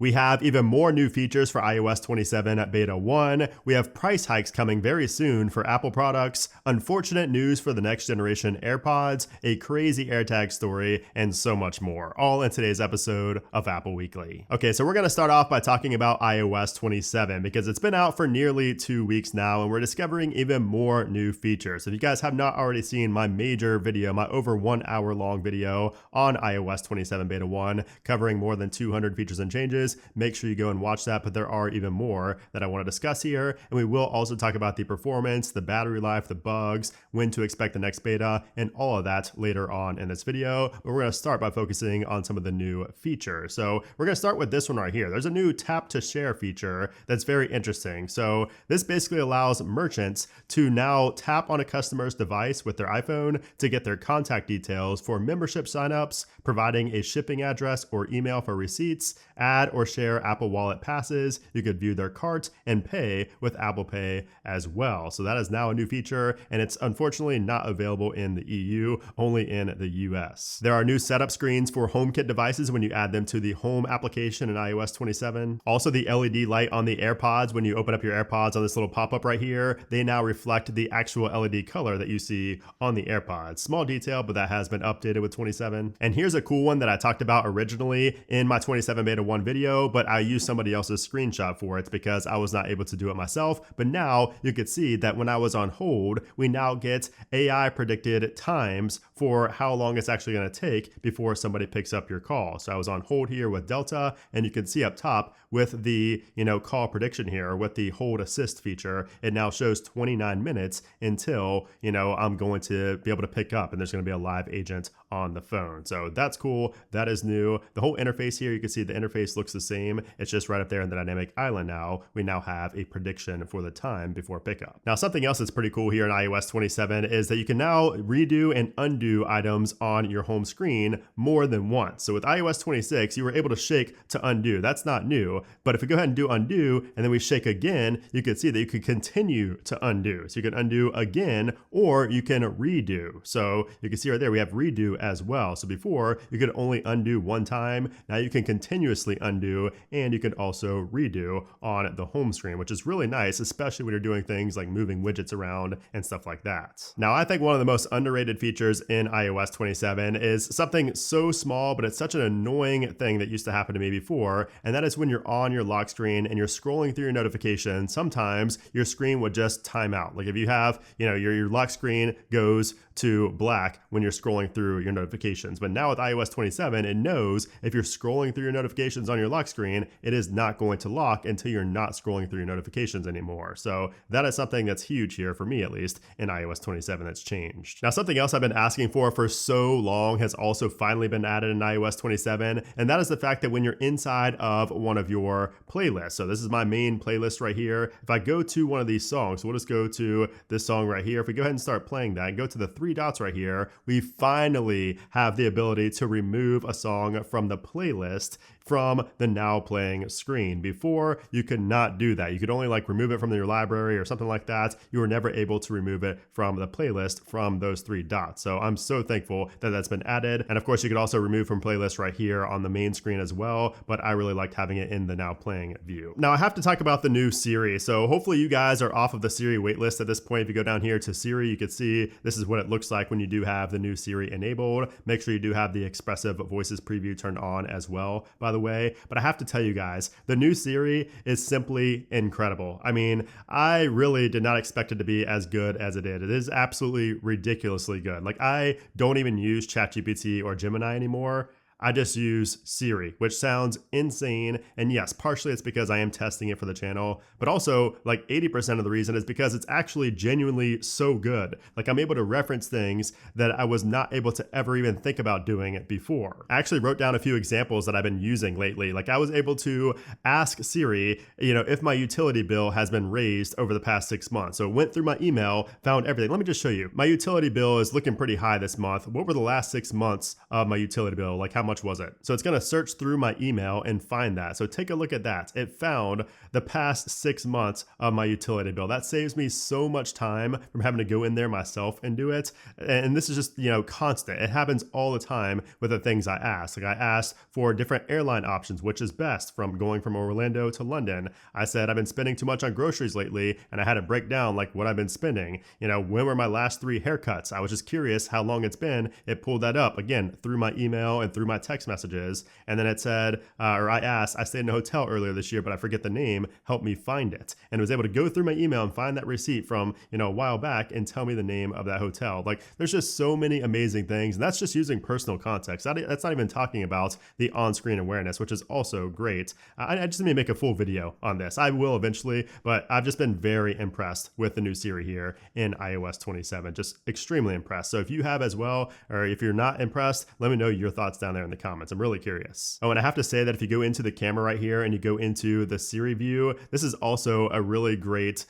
We have even more new features for iOS 27 Beta 1. We have price hikes coming very soon for Apple products, unfortunate news for the next generation AirPods, a crazy AirTag story, and so much more, all in today's episode of Apple Weekly. Okay, so we're going to start off by talking about iOS 27 because it's been out for nearly 2 weeks now and we're discovering even more new features. If you guys have not already seen my major video, my over 1 hour long video on iOS 27 Beta 1 covering more than 200 features and changes, make sure you go and watch that, but there are even more that I want to discuss here. And we will also talk about the performance, the battery life, the bugs, when to expect the next beta, and all of that later on in this video. But we're going to start by focusing on some of the new features. So we're going to start with this one right here. There's a new tap to share feature that's very interesting. So this basically allows merchants to now tap on a customer's device with their iPhone to get their contact details for membership signups, providing a shipping address or email for receipts, add or share Apple Wallet passes. You could view their cart and pay with Apple Pay as well. So that is now a new feature, and it's unfortunately not available in the EU, only in the US. There are new setup screens for HomeKit devices when you add them to the Home application in iOS 27. Also, the LED light on the AirPods, when you open up your AirPods on this little pop-up right here, they now reflect the actual LED color that you see on the AirPods. Small detail, but that has been updated with 27. And here's a cool one that I talked about originally in my 27 Beta 1 video, but I used somebody else's screenshot for it because I was not able to do it myself. But now you could see that when I was on hold, we now get AI predicted times for how long it's actually going to take before somebody picks up your call. So I was on hold here with Delta, and you can see up top with the call prediction here, with the hold assist feature, it now shows 29 minutes until I'm going to be able to pick up, and there's going to be a live agent on the phone. So that's cool. That is new. The whole interface here, you can see the interface looks the same. It's just right up there in the dynamic island now. We now have a prediction for the time before pickup. Now, something else that's pretty cool here in iOS 27 is that you can now redo and undo items on your home screen more than once. So with iOS 26, you were able to shake to undo. That's not new, but if we go ahead and do undo and then we shake again, you can see that you could continue to undo. So you can undo again, or you can redo. So you can see right there, we have redo as well. So before you could only undo one time. Now you can continuously undo, and you can also redo on the home screen, which is really nice, especially when you're doing things like moving widgets around and stuff like that. Now, I think one of the most underrated features in iOS 27 is something so small, but it's such an annoying thing that used to happen to me before, and that is when you're on your lock screen and you're scrolling through your notifications, sometimes your screen would just time out. Like if you have, your lock screen goes to black when you're scrolling through your notifications. But now with iOS 27, it knows if you're scrolling through your notifications on your lock screen, it is not going to lock until you're not scrolling through your notifications anymore. So that is something that's huge here, for me at least, in iOS 27 that's changed. Now, something else I've been asking for so long has also finally been added in iOS 27, and that is the fact that when you're inside of one of your playlists, so this is my main playlist right here, if I go to one of these songs, so we'll just go to this song right here. If we go ahead and start playing that and go to the three dots right here, we finally have the ability to remove a song from the playlist from the now playing screen. Before, you could not do that. You could only remove it from your library or something like that. You were never able to remove it from the playlist from those three dots. So I'm so thankful that that's been added. And of course, you could also remove from playlist right here on the main screen as well, but I really liked having it in the now playing view. Now I have to talk about the new Siri. So hopefully you guys are off of the Siri waitlist at this point. If you go down here to Siri, you can see this is what it looks like when you do have the new Siri enabled. Make sure you do have the expressive voices preview turned on as well, by the way. But I have to tell you guys, the new Siri is simply incredible. I mean, I really did not expect it to be as good as it is. It is absolutely ridiculously good. I don't even use ChatGPT or Gemini anymore. I just use Siri, which sounds insane. And yes, partially it's because I am testing it for the channel, but also 80% of the reason is because it's actually genuinely so good. I'm able to reference things that I was not able to ever even think about doing it before. I actually wrote down a few examples that I've been using lately. I was able to ask Siri, if my utility bill has been raised over the past 6 months. So it went through my email, found everything. Let me just show you. My utility bill is looking pretty high this month. What were the last 6 months of my utility bill? How much was it? So it's going to search through my email and find that. So take a look at that. It found the past 6 months of my utility bill. That saves me so much time from having to go in there myself and do it. And this is just, constant. It happens all the time with the things I ask. Like I asked for different airline options, which is best from going from Orlando to London. I said, I've been spending too much on groceries lately, and I had to break down like what I've been spending. When were my last 3 haircuts? I was just curious how long it's been. It pulled that up again through my email and through my text messages. And then it said, or I asked, I stayed in a hotel earlier this year, but I forget the name. Help me find it. And it was able to go through my email and find that receipt from, a while back and tell me the name of that hotel. Like there's just so many amazing things. And that's just using personal context. That's not even talking about the on-screen awareness, which is also great. I just need to make a full video on this. I will eventually, but I've just been very impressed with the new Siri here in iOS 27. Just extremely impressed. So if you have as well, or if you're not impressed, let me know your thoughts down there in the comments. I'm really curious. Oh, and I have to say that if you go into the camera right here and you go into the Siri view, this is also a really great,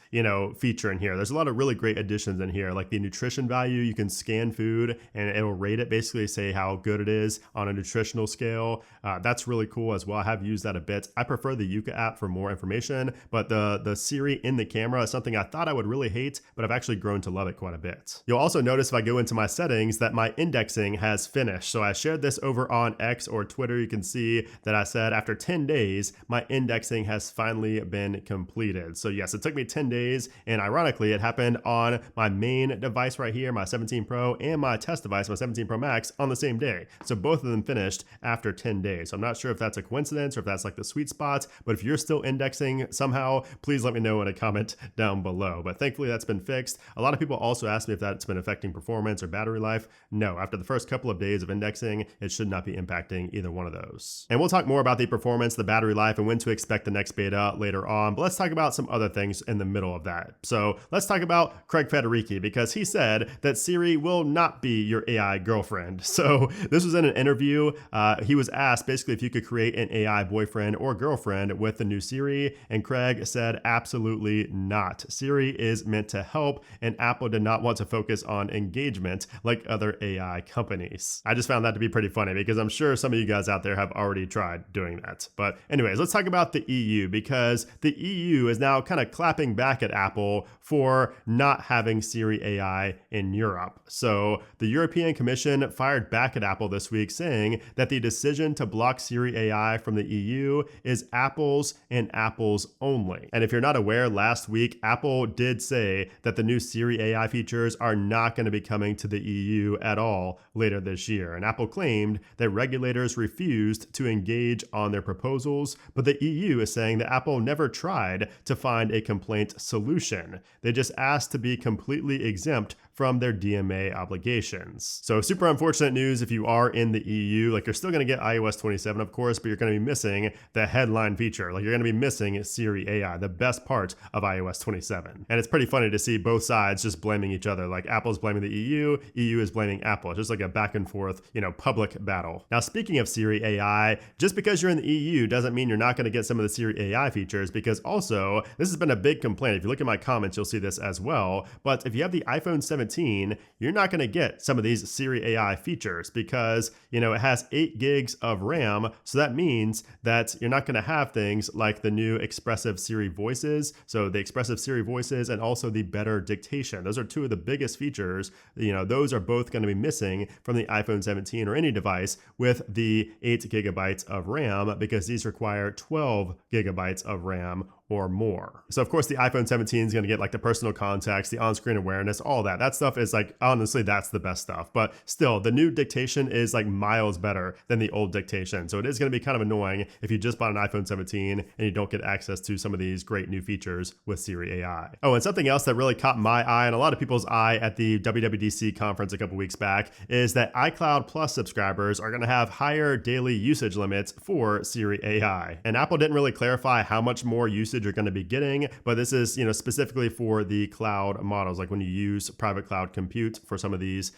feature in here. There's a lot of really great additions in here, like the nutrition value. You can scan food and it'll rate it, basically say how good it is on a nutritional scale. That's really cool as well. I have used that a bit. I prefer the Yuka app for more information, but the Siri in the camera is something I thought I would really hate, but I've actually grown to love it quite a bit. You'll also notice if I go into my settings that my indexing has finished. So I shared this over on X or Twitter. You can see that I said after 10 days, my indexing has finally been completed. So yes, it took me 10 days, and ironically, it happened on my main device right here, my 17 Pro, and my test device, my 17 Pro Max, on the same day. So both of them finished after 10 days. So I'm not sure if that's a coincidence or if that's like the sweet spot, but if you're still indexing somehow, please let me know in a comment down below. But thankfully that's been fixed. A lot of people also ask me if that's been affecting performance or battery life. No, after the first couple of days of indexing, it should not be impacting either one of those. And we'll talk more about the performance, the battery life, and when to expect the next beta later on, but let's talk about some other things in the middle of that. So let's talk about Craig Federighi, because he said that Siri will not be your AI girlfriend. So this was in an interview. He was asked basically if you could create an AI boyfriend or girlfriend with the new Siri, and Craig said absolutely not. Siri is meant to help, and Apple did not want to focus on engagement like other AI companies. I just found that to be pretty funny because I'm sure some of you guys out there have already tried doing that. But anyways, let's talk about the EU, because the EU is now kind of clapping back at Apple for not having Siri AI in Europe. So the European Commission fired back at Apple this week, saying that the decision to block Siri AI from the EU is Apple's and Apple's only. And if you're not aware, last week, Apple did say that the new Siri AI features are not going to be coming to the EU at all later this year. And Apple claimed that regulators refused to engage on their proposals, but the EU is saying that Apple never tried to find a complaint solution. They just asked to be completely exempt from their DMA obligations. So super unfortunate news if you are in the EU. Like, you're still going to get iOS 27, of course, but you're going to be missing the headline feature. Like, you're going to be missing Siri AI, the best part of iOS 27. And it's pretty funny to see both sides just blaming each other. Like, Apple's blaming the EU is blaming Apple. It's just like a back and forth, public battle. Now, speaking of Siri AI, just because you're in the EU doesn't mean you're not going to get some of the Siri AI features, because also, this has been a big complaint. If you look at my comments, you'll see this as well. But if you have the iPhone 17, you're not going to get some of these Siri AI features because, it has 8 gigs of RAM. So that means that you're not going to have things like the new expressive Siri voices. So the expressive Siri voices and also the better dictation. Those are two of the biggest features. Those are both going to be missing from the iPhone 17 or any device with the 8 gigabytes of RAM, because these require 12 gigabytes of RAM or more. So of course the iPhone 17 is going to get like the personal context, the on-screen awareness, all that. That stuff is like, honestly, that's the best stuff. But still, the new dictation is like miles better than the old dictation. So it is going to be kind of annoying if you just bought an iPhone 17 and you don't get access to some of these great new features with Siri AI. Oh, and something else that really caught my eye and a lot of people's eye at the WWDC conference a couple weeks back is that iCloud Plus subscribers are going to have higher daily usage limits for Siri AI. And Apple didn't really clarify how much more usage usage you're going to be getting, but this is, specifically for the cloud models. Like when you use private cloud compute for some of these,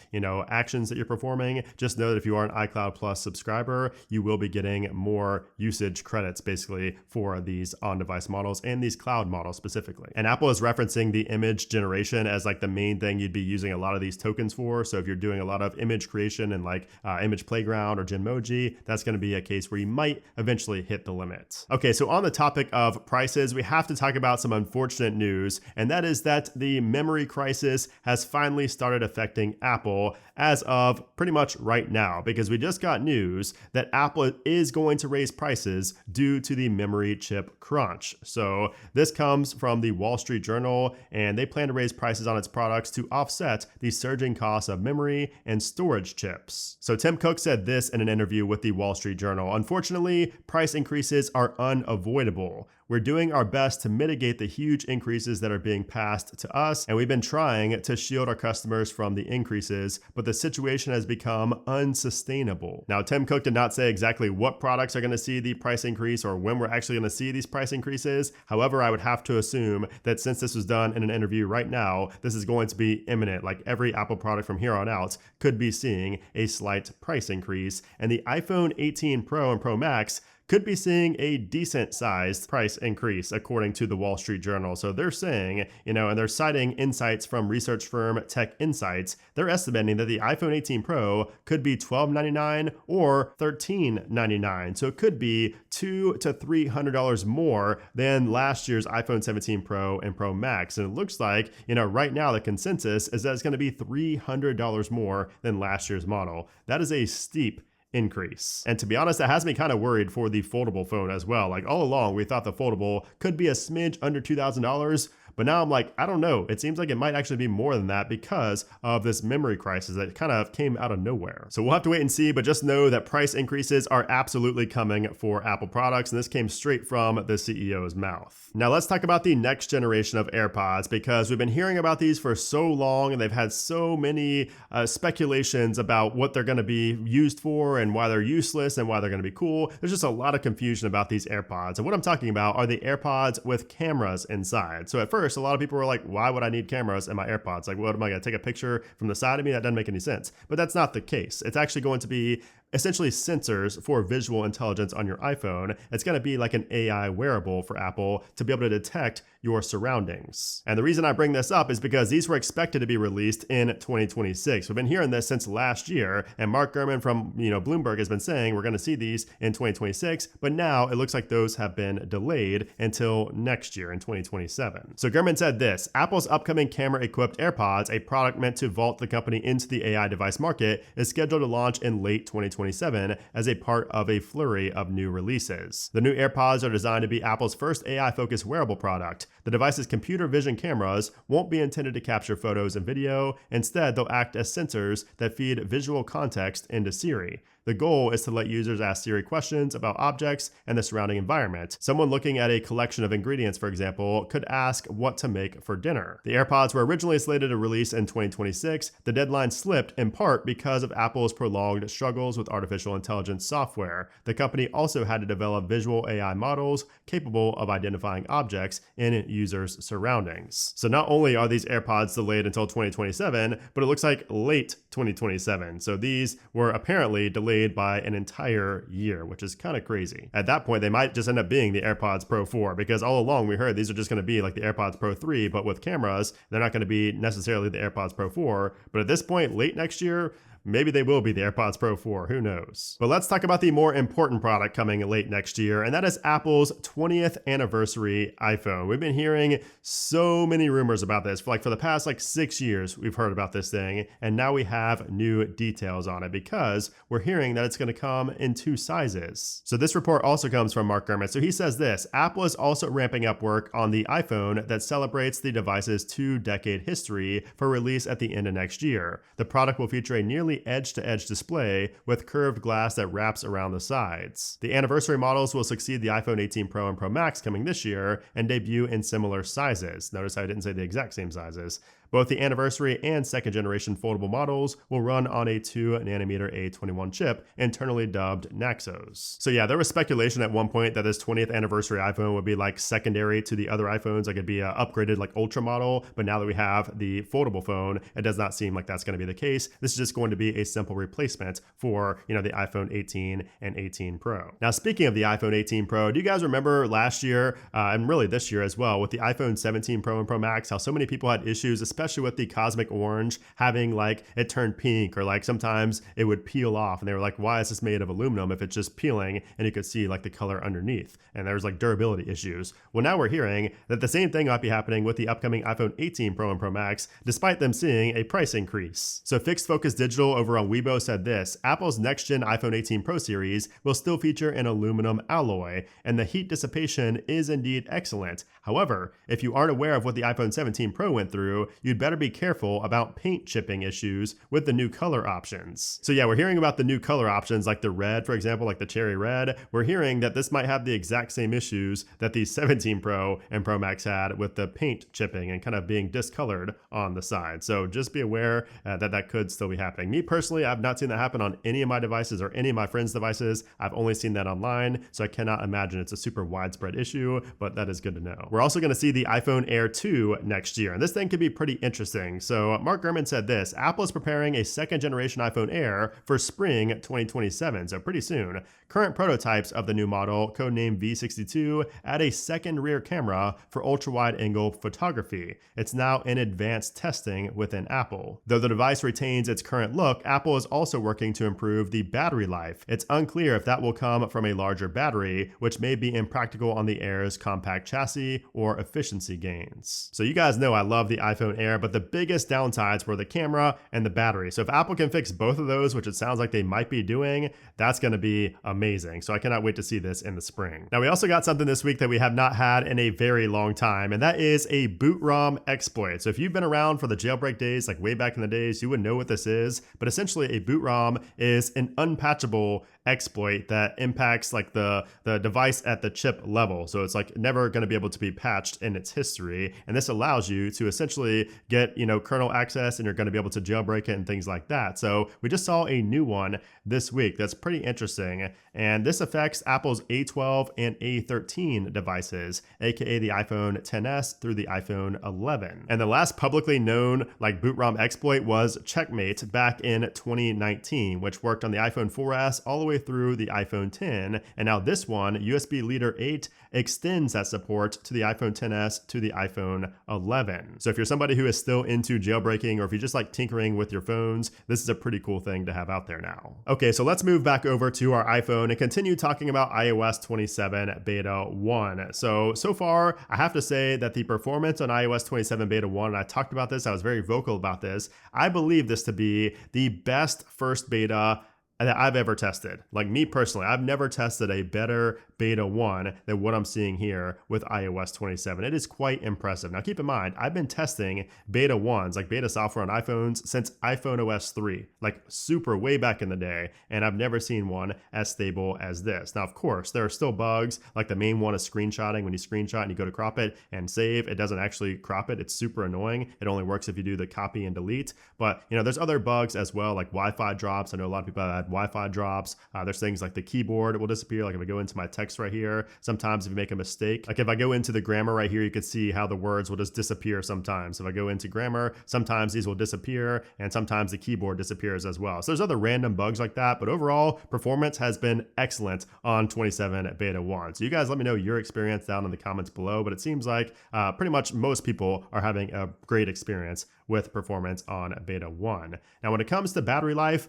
actions that you're performing, just know that if you are an iCloud Plus subscriber, you will be getting more usage credits basically for these on-device models and these cloud models specifically. And Apple is referencing the image generation as like the main thing you'd be using a lot of these tokens for. So if you're doing a lot of image creation and like Image Playground or Genmoji, that's going to be a case where you might eventually hit the limit. Okay, so on the topic of prices, we have to talk about some unfortunate news, and that is that the memory crisis has finally started affecting Apple as of pretty much right now, because we just got news that Apple is going to raise prices due to the memory chip crunch. So this comes from the Wall Street Journal, and they plan to raise prices on its products to offset the surging costs of memory and storage chips. So Tim Cook said this in an interview with the Wall Street Journal: "Unfortunately, price increases are unavoidable. We're doing our best to mitigate the huge increases that are being passed to us, and we've been trying to shield our customers from the increases, but the situation has become unsustainable." Now, Tim Cook did not say exactly what products are going to see the price increase or when we're actually going to see these price increases. However, I would have to assume that since this was done in an interview right now, this is going to be imminent. Like every Apple product from here on out could be seeing a slight price increase, and the iPhone 18 Pro and Pro Max could be seeing a decent sized price increase, according to the Wall Street Journal. So they're saying, and they're citing insights from research firm Tech Insights. They're estimating that the iPhone 18 Pro could be $1,299 or $1,399. So it could be $200 to $300 more than last year's iPhone 17 Pro and Pro Max. And it looks like, right now the consensus is that it's going to be $300 more than last year's model. That is a steep increase. And to be honest, that has me kind of worried for the foldable phone as well. Like all along, we thought the foldable could be a smidge under $2,000. But now I'm like, I don't know. It seems like it might actually be more than that because of this memory crisis that kind of came out of nowhere. So we'll have to wait and see, but just know that price increases are absolutely coming for Apple products. And this came straight from the CEO's mouth. Now let's talk about the next generation of AirPods, because we've been hearing about these for so long and they've had so many speculations about what they're going to be used for and why they're useless and why they're going to be cool. There's just a lot of confusion about these AirPods. And what I'm talking about are the AirPods with cameras inside. So at first, a lot of people were like, why would I need cameras in my AirPods? Like, what am I going to take a picture from the side of me? That doesn't make any sense. But that's not the case. It's actually going to be essentially sensors for visual intelligence on your iPhone. It's going to be like an AI wearable for Apple to be able to detect your surroundings. And the reason I bring this up is because these were expected to be released in 2026. We've been hearing this since last year, and Mark Gurman from Bloomberg has been saying we're going to see these in 2026, but now it looks like those have been delayed until next year in 2027. So Gurman said this: "Apple's upcoming camera-equipped AirPods, a product meant to vault the company into the AI device market, is scheduled to launch in late 2027 as a part of a flurry of new releases. The new AirPods are designed to be Apple's first AI-focused wearable product. The device's computer vision cameras won't be intended to capture photos and video. Instead, they'll act as sensors that feed visual context into Siri. The goal is to let users ask Siri questions about objects and the surrounding environment. Someone looking at a collection of ingredients, for example, could ask what to make for dinner." The AirPods were originally slated to release in 2026. The deadline slipped in part because of Apple's prolonged struggles with artificial intelligence software. The company also had to develop visual AI models capable of identifying objects in users' surroundings. So not only are these AirPods delayed until 2027, but it looks like late 2027. So these were apparently delayed by an entire year, which is kind of crazy. At that point, they might just end up being the AirPods Pro 4, because all along we heard these are just going to be like the AirPods Pro 3, but with cameras. They're not going to be necessarily the AirPods Pro 4, but at this point, late next year, maybe they will be the AirPods Pro 4, who knows? But let's talk about the more important product coming late next year, and that is Apple's 20th anniversary iPhone. We've been hearing so many rumors about this. For the past 6 years, we've heard about this thing, and now we have new details on it because we're hearing that it's going to come in 2 sizes. So this report also comes from Mark Gurman. So he says this: "Apple is also ramping up work on the iPhone that celebrates the device's 2-decade history for release at the end of next year. The product will feature a nearly edge-to-edge display with curved glass that wraps around the sides. The anniversary models will succeed the iPhone 18 Pro and Pro Max coming this year and debut in similar sizes." Notice I didn't say the exact same sizes. Both the anniversary and second generation foldable models will run on a 2nm A21 chip, internally dubbed Naxos. So yeah, there was speculation at one point that this 20th anniversary iPhone would be like secondary to the other iPhones, like it'd be an upgraded like Ultra model, but now that we have the foldable phone, it does not seem like that's going to be the case. This is just going to be a simple replacement for, the iPhone 18 and 18 Pro. Now, speaking of the iPhone 18 Pro, do you guys remember last year, and really this year as well, with the iPhone 17 Pro and Pro Max, how so many people had issues, especially with the cosmic orange, having like it turned pink, or like sometimes it would peel off, and they were like, why is this made of aluminum if it's just peeling and you could see like the color underneath? And there's like durability issues. Well, now we're hearing that the same thing might be happening with the upcoming iPhone 18 Pro and Pro Max, despite them seeing a price increase. So Fixed Focus Digital over on Weibo said this: Apple's next-gen iPhone 18 Pro series will still feature an aluminum alloy, and the heat dissipation is indeed excellent. However, if you aren't aware of what the iPhone 17 Pro went through, you'd better be careful about paint chipping issues with the new color options. So yeah, we're hearing about the new color options, like the red, for example, like the cherry red. We're hearing that this might have the exact same issues that the 17 Pro and Pro Max had with the paint chipping and kind of being discolored on the side. So just be aware that that could still be happening. Me personally, I've not seen that happen on any of my devices or any of my friends' devices. I've only seen that online, so I cannot imagine it's a super widespread issue, but that is good to know. We're also going to see the iPhone Air 2 next year, and this thing could be pretty interesting. So Mark Gurman said this: Apple is preparing a second generation iPhone Air for spring 2027, so pretty soon. Current prototypes of the new model, codenamed V62, add a second rear camera for ultra-wide angle photography. It's now in advanced testing within Apple. Though the device retains its current look, Apple is also working to improve the battery life. It's unclear if that will come from a larger battery, which may be impractical on the Air's compact chassis, or efficiency gains. So you guys know I love the iPhone Air, but the biggest downsides were the camera and the battery. So if Apple can fix both of those, which it sounds like they might be doing, that's going to be amazing. So I cannot wait to see this in the spring. Now, we also got something this week that we have not had in a very long time, and that is a bootROM exploit. So if you've been around for the jailbreak days, like way back in the days, you would know what this is, but essentially a bootROM is an unpatchable exploit that impacts like the device at the chip level. So it's like never going to be able to be patched in its history. And this allows you to essentially get, kernel access, and you're going to be able to jailbreak it and things like that. So we just saw a new one this week that's pretty interesting. And this affects Apple's A12 and A13 devices, aka the iPhone XS through the iPhone 11. And the last publicly known like bootROM exploit was Checkmate back in 2019, which worked on the iPhone 4S all the way through the iPhone 10. And now this one, USB Leader 8, extends that support to the iPhone XS to the iPhone 11. So if you're somebody who is still into jailbreaking, or if you just like tinkering with your phones, this is a pretty cool thing to have out there now. Okay, so let's move back over to our iPhone and continue talking about iOS 27 Beta 1. So far, I have to say that the performance on iOS 27 Beta 1, and I talked about this, I was very vocal about this, I believe this to be the best first beta that I've ever tested. Like me personally, I've never tested a better Beta 1 than what I'm seeing here with iOS 27. It is quite impressive. Now keep in mind, I've been testing Beta 1s, like beta software on iPhones, since iPhone OS 3, like super way back in the day, and I've never seen one as stable as this. Now, of course, there are still bugs, like the main one is screenshotting. When you screenshot and you go to crop it and save, it doesn't actually crop it. It's super annoying. It only works if you do the copy and delete. But, there's other bugs as well, like Wi-Fi drops. I know a lot of people have had Wi-Fi drops. There's things like the keyboard will disappear. Like if I go into my text right here, sometimes if you make a mistake, like if I go into the grammar right here, you can see how the words will just disappear sometimes. If I go into grammar, sometimes these will disappear, and sometimes the keyboard disappears as well. So there's other random bugs like that, but overall, performance has been excellent on 27 Beta 1. So you guys let me know your experience down in the comments below, but it seems like pretty much most people are having a great experience with performance on Beta 1. Now, when it comes to battery life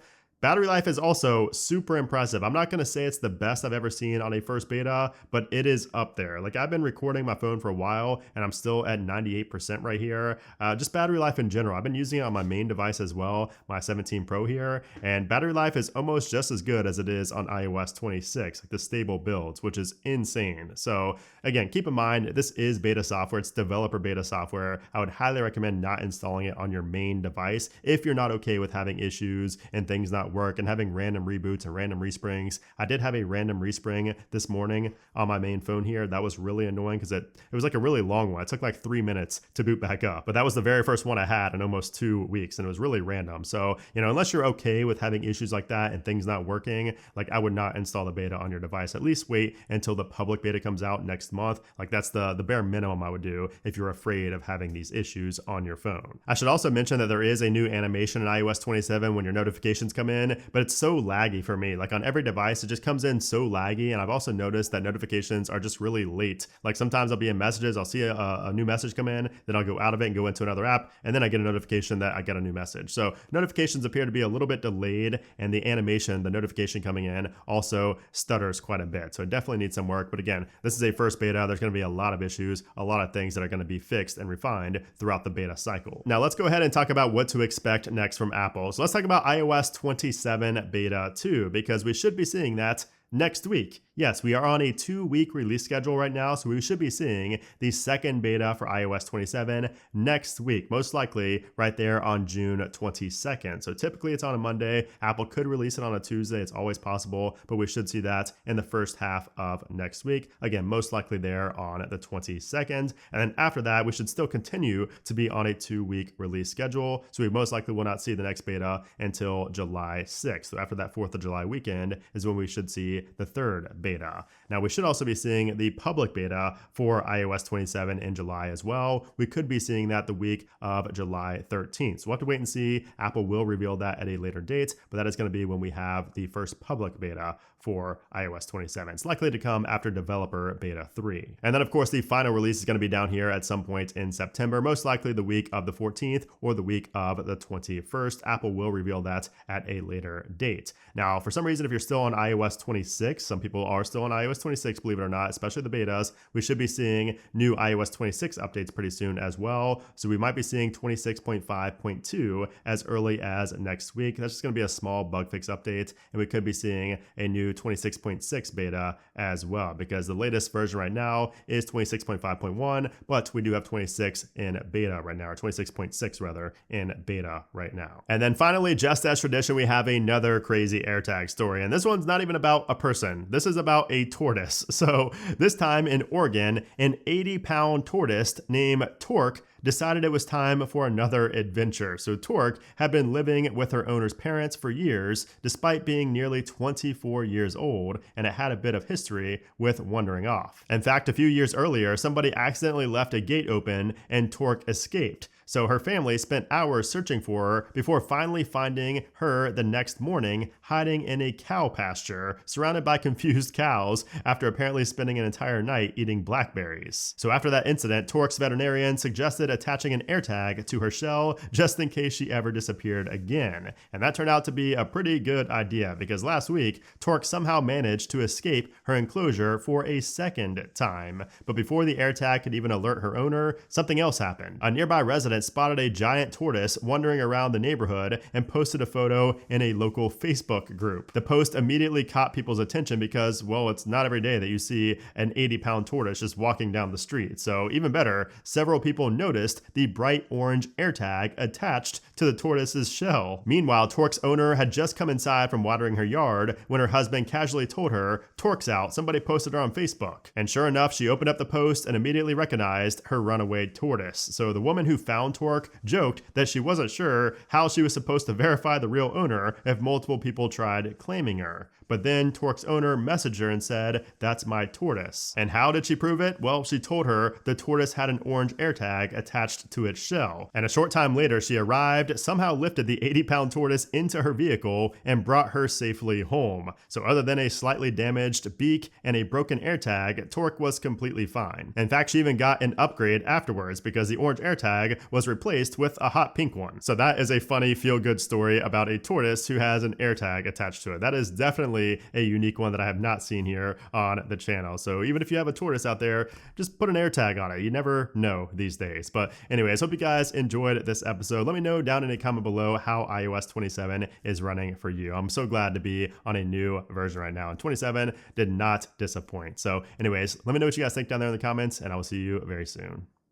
is also super impressive. I'm not going to say it's the best I've ever seen on a first beta, but it is up there. Like I've been recording my phone for a while and I'm still at 98% right here. Just battery life in general. I've been using it on my main device as well, my 17 Pro here, and battery life is almost just as good as it is on iOS 26, like the stable builds, which is insane. So again, keep in mind, this is beta software. It's developer beta software. I would highly recommend not installing it on your main device if you're not okay with having issues and things not work and having random reboots and random resprings. I did have a random respring this morning on my main phone here. That was really annoying because it was like a really long one. It took like 3 minutes to boot back up, but that was the very first one I had in almost 2 weeks, and it was really random. So, unless you're okay with having issues like that and things not working, like I would not install the beta on your device. At least wait until the public beta comes out next month. Like that's the bare minimum I would do if you're afraid of having these issues on your phone. I should also mention that there is a new animation in iOS 27 when your notifications come in, but it's so laggy for me. Like on every device, it just comes in so laggy. And I've also noticed that notifications are just really late. Like sometimes I'll be in messages, I'll see a new message come in, then I'll go out of it and go into another app, and then I get a notification that I get a new message. So notifications appear to be a little bit delayed, and the animation, the notification coming in, also stutters quite a bit. So it definitely needs some work. But again, this is a first beta. There's going to be a lot of issues, a lot of things that are going to be fixed and refined throughout the beta cycle. Now let's go ahead and talk about what to expect next from Apple. So let's talk about iOS 27 beta 2, because we should be seeing that next week. Yes, we are on a 2-week release schedule right now, so we should be seeing the second beta for iOS 27 next week, most likely right there on June 22nd. So typically it's on a Monday. Apple could release it on a Tuesday. It's always possible, but we should see that in the first half of next week. Again, most likely there on the 22nd. And then after that, we should still continue to be on a 2-week release schedule. So we most likely will not see the next beta until July 6th. So after that 4th of July weekend is when we should see the third beta. Now we should also be seeing the public beta for iOS 27 in July as well. We could be seeing that the week of July 13th. So we'll have to wait and see. Apple will reveal that at a later date, but that is going to be when we have the first public beta for iOS 27. It's likely to come after developer beta 3. And then of course the final release is going to be down here at some point in September, most likely the week of the 14th or the week of the 21st. Apple will reveal that at a later date. Now, for some reason, if you're still on iOS 26, some people are still on iOS 26, believe it or not, especially the betas, we should be seeing new iOS 26 updates pretty soon as well. So we might be seeing 26.5.2 as early as next week. That's just going to be a small bug fix update, and we could be seeing a new 26.6 beta as well, because the latest version right now is 26.5.1, but we do have 26 in beta right now, or 26.6 rather, in beta right now. And then finally, just as tradition, we have another crazy AirTag story, and this one's not even about a person. This is about a tortoise. So this time in Oregon, an 80-pound tortoise named Torque decided it was time for another adventure. So Torque had been living with her owner's parents for years, despite being nearly 24 years old, and it had a bit of history with wandering off. In fact, a few years earlier, somebody accidentally left a gate open and Torque escaped. So her family spent hours searching for her before finally finding her the next morning, hiding in a cow pasture, surrounded by confused cows, after apparently spending an entire night eating blackberries. So after that incident, Torque's veterinarian suggested attaching an AirTag to her shell just in case she ever disappeared again. And that turned out to be a pretty good idea, because last week, Torque somehow managed to escape her enclosure for a second time. But before the AirTag could even alert her owner, something else happened. A nearby resident spotted a giant tortoise wandering around the neighborhood and posted a photo in a local Facebook group. The post immediately caught people's attention because, well, it's not every day that you see an 80-pound tortoise just walking down the street. So even better, several people noticed the bright orange AirTag attached to the tortoise's shell. Meanwhile, Torque's owner had just come inside from watering her yard when her husband casually told her, "Torque's out, somebody posted her on Facebook." And sure enough, she opened up the post and immediately recognized her runaway tortoise. So the woman who found Torque joked that she wasn't sure how she was supposed to verify the real owner if multiple people tried claiming her. But then Torque's owner messaged her and said, "That's my tortoise." And how did she prove it? Well, she told her the tortoise had an orange AirTag attached to its shell. And a short time later, she arrived, somehow lifted the 80-pound tortoise into her vehicle, and brought her safely home. So other than a slightly damaged beak and a broken AirTag, Torque was completely fine. In fact, she even got an upgrade afterwards, because the orange AirTag was replaced with a hot pink one. So that is a funny feel-good story about a tortoise who has an AirTag attached to it. That is definitely a unique one that I have not seen here on the channel. So even if you have a tortoise out there, just put an AirTag on it. You never know these days. But anyways, hope you guys enjoyed this episode. Let me know down in a comment below how iOS 27 is running for you. I'm so glad to be on a new version right now, and 27 did not disappoint. So anyways, let me know what you guys think down there in the comments, and I will see you very soon.